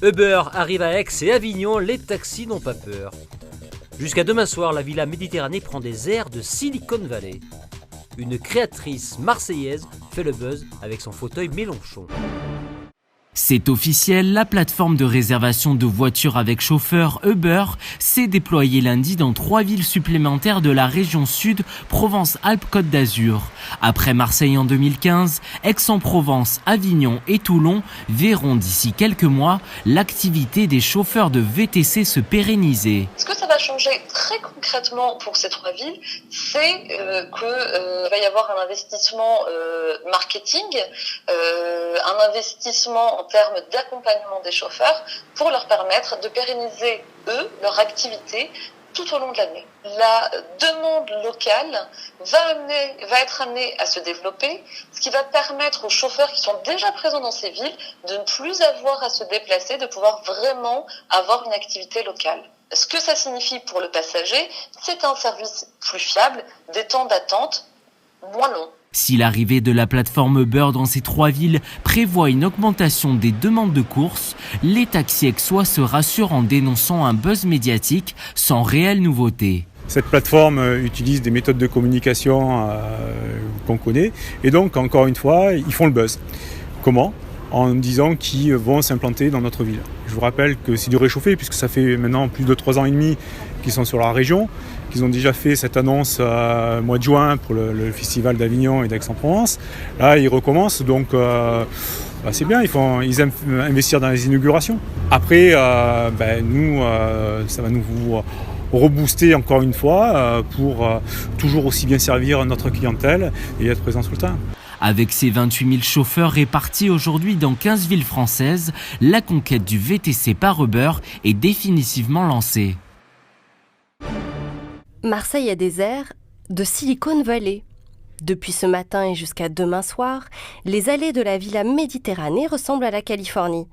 Uber arrive à Aix et Avignon, les taxis n'ont pas peur. Jusqu'à demain soir, la Villa Méditerranée prend des airs de Silicon Valley. Une créatrice marseillaise fait le buzz avec son fauteuil Mélenchon. C'est officiel, la plateforme de réservation de voitures avec chauffeur Uber s'est déployée lundi dans 3 villes supplémentaires de la région sud, Provence-Alpes-Côte d'Azur. Après Marseille en 2015, Aix-en-Provence, Avignon et Toulon verront d'ici quelques mois l'activité des chauffeurs de VTC se pérenniser. Ce que ça va changer très concrètement pour ces 3 villes, c'est qu'il va y avoir un investissement marketing, un investissement en termes d'accompagnement des chauffeurs pour leur permettre de pérenniser, eux, leur activité tout au long de l'année. La demande locale va être amenée à se développer, ce qui va permettre aux chauffeurs qui sont déjà présents dans ces villes de ne plus avoir à se déplacer, de pouvoir vraiment avoir une activité locale. Ce que ça signifie pour le passager, c'est un service plus fiable, des temps d'attente moins longs. Si l'arrivée de la plateforme Uber dans ces 3 villes prévoit une augmentation des demandes de courses, les taxis aixois se rassurent en dénonçant un buzz médiatique sans réelle nouveauté. Cette plateforme utilise des méthodes de communication qu'on connaît et donc encore une fois ils font le buzz. Comment ? En disant qu'ils vont s'implanter dans notre ville. Je vous rappelle que c'est du réchauffé puisque ça fait maintenant plus de 3 ans et demi qu'ils sont sur la région, qu'ils ont déjà fait cette annonce au mois de juin pour le festival d'Avignon et d'Aix-en-Provence. Là, ils recommencent, donc c'est bien, ils aiment investir dans les inaugurations. Après, nous, ça va nous rebooster encore une fois pour toujours aussi bien servir notre clientèle et être présent sur le terrain. Avec ses 28 000 chauffeurs répartis aujourd'hui dans 15 villes françaises, la conquête du VTC par Uber est définitivement lancée. Marseille a des airs de Silicon Valley. Depuis ce matin et jusqu'à demain soir, les allées de la Villa Méditerranée ressemblent à la Californie.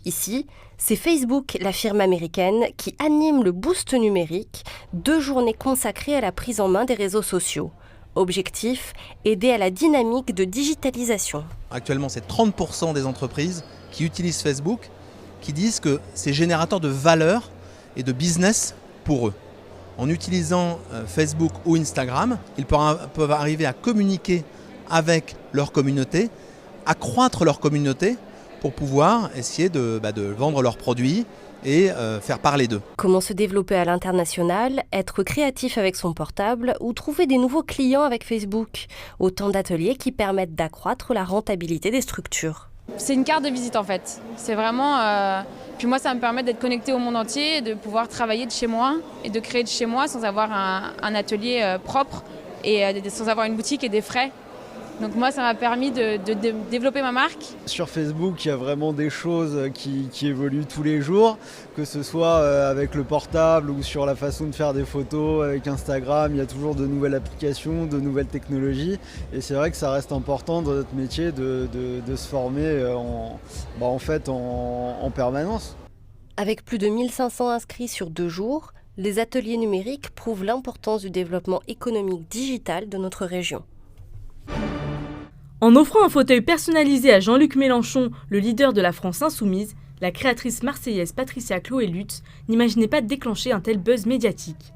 Ici, c'est Facebook, la firme américaine, qui anime le boost numérique, 2 journées consacrées à la prise en main des réseaux sociaux. Objectif, aider à la dynamique de digitalisation. Actuellement, c'est 30% des entreprises qui utilisent Facebook qui disent que c'est générateur de valeur et de business pour eux. En utilisant Facebook ou Instagram, ils peuvent arriver à communiquer avec leur communauté, accroître leur communauté pour pouvoir essayer de vendre leurs produits et faire parler d'eux. Comment se développer à l'international, être créatif avec son portable ou trouver des nouveaux clients avec Facebook. Autant d'ateliers qui permettent d'accroître la rentabilité des structures. C'est une carte de visite en fait. C'est vraiment... Puis moi ça me permet d'être connecté au monde entier, de pouvoir travailler de chez moi et de créer de chez moi sans avoir un atelier propre et sans avoir une boutique et des frais. Donc moi, ça m'a permis de développer ma marque. Sur Facebook, il y a vraiment des choses qui évoluent tous les jours, que ce soit avec le portable ou sur la façon de faire des photos avec Instagram. Il y a toujours de nouvelles applications, de nouvelles technologies. Et c'est vrai que ça reste important dans notre métier de se former en permanence. Avec plus de 1500 inscrits sur 2 jours, les ateliers numériques prouvent l'importance du développement économique digital de notre région. En offrant un fauteuil personnalisé à Jean-Luc Mélenchon, le leader de la France insoumise, la créatrice marseillaise Patricia Chloé Lutz n'imaginait pas déclencher un tel buzz médiatique.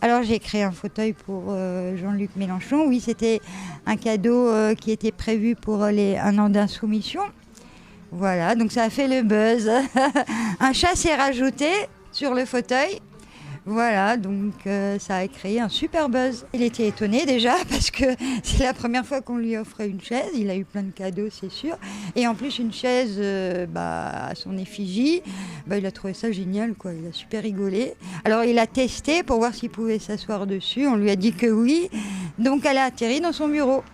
Alors j'ai créé un fauteuil pour Jean-Luc Mélenchon. Oui, c'était un cadeau qui était prévu pour 1 an d'insoumission. Voilà, donc ça a fait le buzz. Un chat s'est rajouté sur le fauteuil. Voilà, donc ça a créé un super buzz. Il était étonné déjà parce que c'est la première fois qu'on lui offrait une chaise. Il a eu plein de cadeaux, c'est sûr. Et en plus, une chaise à son effigie. Il a trouvé ça génial, quoi. Il a super rigolé. Alors, il a testé pour voir s'il pouvait s'asseoir dessus. On lui a dit que oui. Donc, elle a atterri dans son bureau.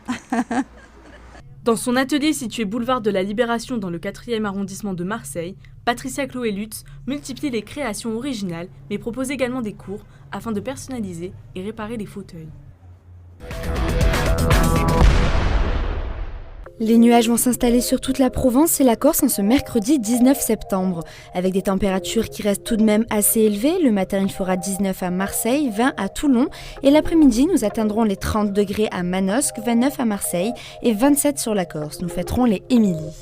Dans son atelier situé boulevard de la Libération dans le 4e arrondissement de Marseille, Patricia Chloé Lutz multiplie les créations originales, mais propose également des cours afin de personnaliser et réparer les fauteuils. Les nuages vont s'installer sur toute la Provence et la Corse en ce mercredi 19 septembre. Avec des températures qui restent tout de même assez élevées, le matin il fera 19 à Marseille, 20 à Toulon et l'après-midi nous atteindrons les 30 degrés à Manosque, 29 à Marseille et 27 sur la Corse. Nous fêterons les Émilies.